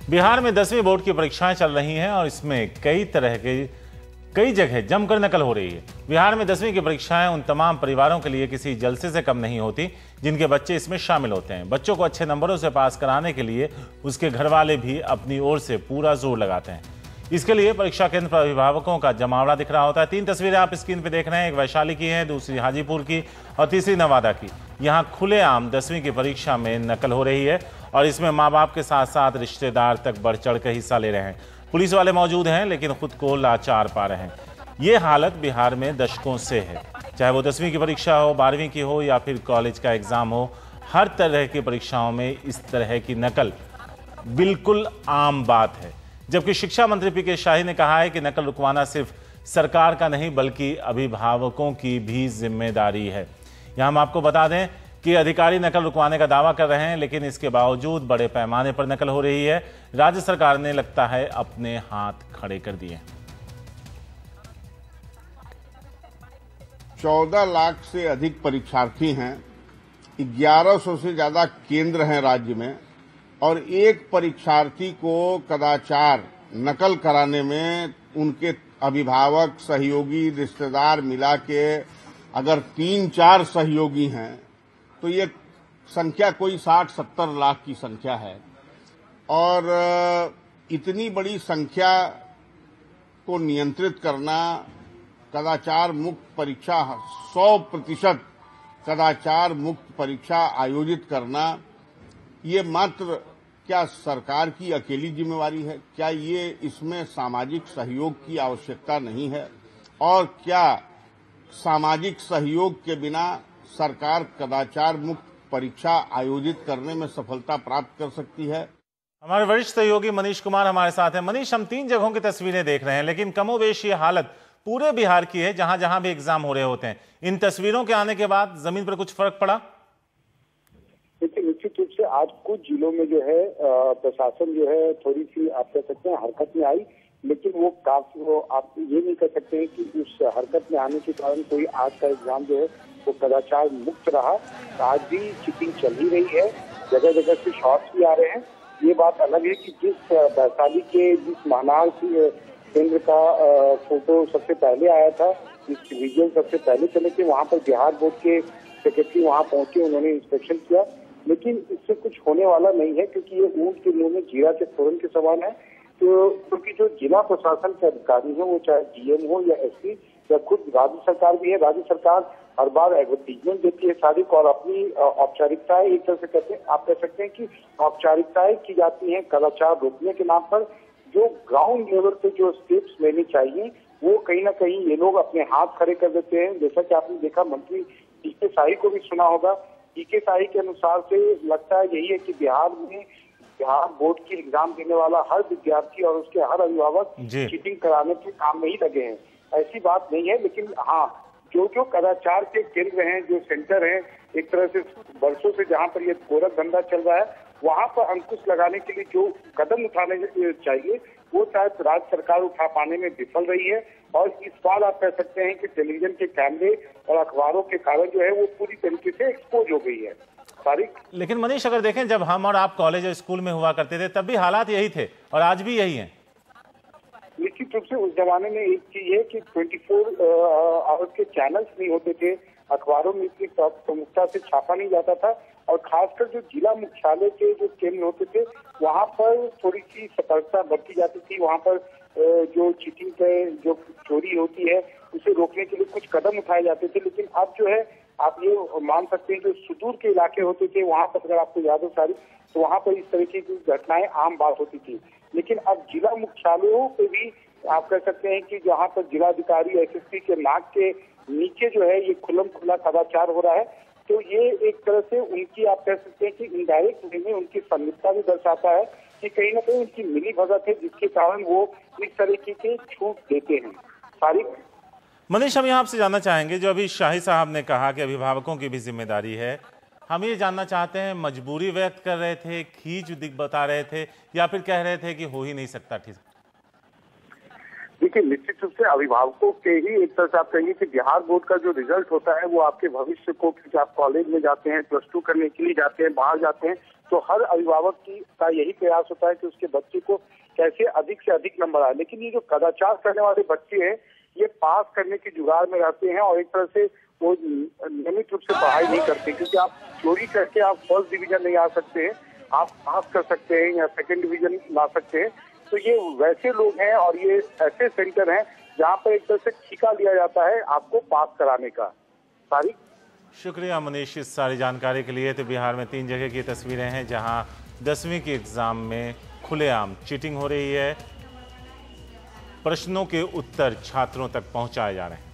बिहार में 10वीं बोर्ड की परीक्षाएं चल रही हैं और इसमें कई जगह जमकर नकल हो रही है। बिहार में 10वीं की परीक्षाएं उन तमाम परिवारों के लिए किसी जलसे से कम नहीं होती जिनके बच्चे इसमें शामिल होते हैं। बच्चों को अच्छे नंबरों से पास कराने के लिए उसके घर वाले भी अपनी ओर से पूरा जोर लगाते हैं। इसके लिए परीक्षा केंद्र पर अभिभावकों का जमावड़ा दिख रहा होता है। 3 तस्वीरें आप स्क्रीन पर देख रहे हैं। एक वैशाली की है, दूसरी हाजीपुर की और तीसरी नवादा की। यहाँ खुलेआम 10वीं की परीक्षा में नकल हो रही है और इसमें माँ बाप के साथ साथ रिश्तेदार तक बढ़ चढ़ कर हिस्सा ले रहे हैं। पुलिस वाले मौजूद हैं लेकिन खुद को लाचार पा रहे हैं। ये हालत बिहार में दशकों से है, चाहे वो 10वीं की परीक्षा हो, 12वीं की हो या फिर कॉलेज का एग्जाम हो। हर तरह की परीक्षाओं में इस तरह की नकल बिल्कुल आम बात है। जबकि शिक्षा मंत्री पीके शाही ने कहा है कि नकल रुकवाना सिर्फ सरकार का नहीं बल्कि अभिभावकों की भी जिम्मेदारी है। यहां हम आपको बता दें कि अधिकारी नकल रुकवाने का दावा कर रहे हैं, लेकिन इसके बावजूद बड़े पैमाने पर नकल हो रही है। राज्य सरकार ने लगता है अपने हाथ खड़े कर दिए। 14 लाख से अधिक परीक्षार्थी हैं, 1100 से ज्यादा केंद्र हैं राज्य में, और एक परीक्षार्थी को कदाचार नकल कराने में उनके अभिभावक, सहयोगी, रिश्तेदार मिला के अगर 3-4 सहयोगी हैं तो ये संख्या कोई 60-70 लाख की संख्या है। और इतनी बड़ी संख्या को नियंत्रित करना, कदाचार मुक्त परीक्षा 100% कदाचार मुक्त परीक्षा आयोजित करना, ये मात्र क्या सरकार की अकेली जिम्मेवारी है? क्या ये इसमें सामाजिक सहयोग की आवश्यकता नहीं है? और क्या सामाजिक सहयोग के बिना सरकार कदाचार मुक्त परीक्षा आयोजित करने में सफलता प्राप्त कर सकती है? हमारे वरिष्ठ सहयोगी मनीष कुमार हमारे साथ हैं। मनीष, हम 3 जगहों की तस्वीरें देख रहे हैं, लेकिन कमोबेश ये हालत पूरे बिहार की है जहां जहां भी एग्जाम हो रहे होते हैं। इन तस्वीरों के आने के बाद जमीन पर कुछ फर्क पड़ा? देखिए, निश्चित रूप से आज कुछ जिलों में जो है प्रशासन जो है थोड़ी सी आप कह सकते हैं हरकत में आई, लेकिन वो आप ये नहीं कह सकते हैं कि उस हरकत में आने के कारण कोई आज का एग्जाम जो है वो कदाचार मुक्त रहा। आज भी चीटिंग चल ही रही है, जगह जगह से शॉट्स भी आ रहे हैं। ये बात अलग है कि जिस वैशाली के जिस महानार केंद्र का फोटो सबसे पहले आया था, जिस विजुअल सबसे पहले चले थे, वहाँ पर बिहार बोर्ड के सेक्रेटरी वहाँ पहुंचे, उन्होंने इंस्पेक्शन किया, लेकिन इससे कुछ होने वाला नहीं है क्योंकि ये ऊंट के मुंह में जीरा के फोरन के समान है। तो क्योंकि जो जिला प्रशासन के अधिकारी हैं, वो चाहे डीएम हो या एसपी या खुद राज्य सरकार भी है, राज्य सरकार हर बार एडवर्टीजमेंट देती है सारी और अपनी औपचारिकताएं एक तरह से कहते हैं, आप कह सकते हैं कि औपचारिकताएं की जाती हैं कदाचार रोकने के नाम पर। जो ग्राउंड लेवल पे जो स्टेप्स लेने चाहिए वो कहीं ना कहीं ये लोग अपने हाथ खड़े कर देते हैं। जैसा कि आपने देखा, मंत्री पीके शाही को भी सुना होगा। पीके शाही के अनुसार से लगता है यही है कि बिहार बोर्ड की एग्जाम देने वाला हर विद्यार्थी और उसके हर अभिभावक चीटिंग कराने के काम में ही लगे हैं। ऐसी बात नहीं है, लेकिन हाँ, जो कदाचार के केंद्र हैं, जो सेंटर हैं, एक तरह से वर्षों से जहाँ पर ये गोरख धंधा चल रहा है, वहाँ पर अंकुश लगाने के लिए जो कदम उठाने चाहिए वो शायद राज्य सरकार उठा पाने में विफल रही है। और इस बार आप कह सकते हैं कि टेलीविजन के कैमरे और अखबारों के कारण जो है वो पूरी तरीके से एक्सपोज हो गई है। लेकिन मनीष, अगर देखें, जब हम और आप कॉलेज और स्कूल में हुआ करते थे तब भी हालात यही थे और आज भी यही है। निश्चित रूप से उस जमाने में एक चीज है कि 24 आवर्स के चैनल्स नहीं होते थे, अखबारों में इतनी प्रमुखता से छापा नहीं जाता था, और खासकर जो जिला मुख्यालय के जो केंद्र होते थे वहाँ पर थोड़ी सी सतर्कता बरती जाती थी। वहाँ पर जो चीटिंग पे जो चोरी होती है उसे रोकने के लिए कुछ कदम उठाए जाते थे। लेकिन अब जो है आप ये मान सकते हैं जो सुदूर के इलाके होते थे वहाँ पर, अगर आपको याद हो सारी, तो वहाँ पर इस तरीके की घटनाएं आम बात होती थी। लेकिन अब जिला मुख्यालयों पे भी आप कह सकते हैं कि जहाँ पर जिलाधिकारी एसएसपी के नाक के नीचे जो है ये खुल्लम खुल्ला कदाचार हो रहा है, तो ये एक तरह से उनकी आप कह सकते हैं कि इनडायरेक्ट वे में उनकी संलिप्तता भी दर्शाता है कि कहीं ना कहीं उनकी मिली भगत है, जिसके कारण वो इस तरीके के छूट देते हैं। फारिक मनीष, हम यहाँ आपसे जानना चाहेंगे, जो अभी शाही साहब ने कहा कि अभिभावकों की भी जिम्मेदारी है, हम ये जानना चाहते हैं, मजबूरी व्यक्त कर रहे थे, खींच बता रहे थे, या फिर कह रहे थे कि हो ही नहीं सकता? ठीक, देखिए, निश्चित रूप से अभिभावकों के ही एक तरह से आप कहेंगे कि बिहार बोर्ड का जो रिजल्ट होता है वो आपके भविष्य को, क्योंकि आप कॉलेज में जाते हैं, +2 करने के लिए जाते हैं, बाहर जाते हैं, तो हर अभिभावक का यही प्रयास होता है कि उसके बच्चे को कैसे अधिक से अधिक नंबर आए। लेकिन ये जो कदाचार करने वाले बच्चे हैं, ये पास करने की जुगाड़ में रहते हैं और एक तरह से वो नियमित रूप से पढ़ाई नहीं करते, क्योंकि आप चोरी करके आप फर्स्ट डिवीजन नहीं आ सकते हैं, आप पास कर सकते हैं या सेकंड डिवीजन ला सकते हैं। तो ये वैसे लोग हैं और ये ऐसे सेंटर हैं जहाँ पर एक तरह से ठेका लिया जाता है आपको पास कराने का। तारिक, शुक्रिया मनीष इस सारी जानकारी के लिए। तो बिहार में 3 जगह की तस्वीरें हैं जहां 10वीं के एग्जाम में खुलेआम चीटिंग हो रही है, प्रश्नों के उत्तर छात्रों तक पहुंचाए जा रहे हैं।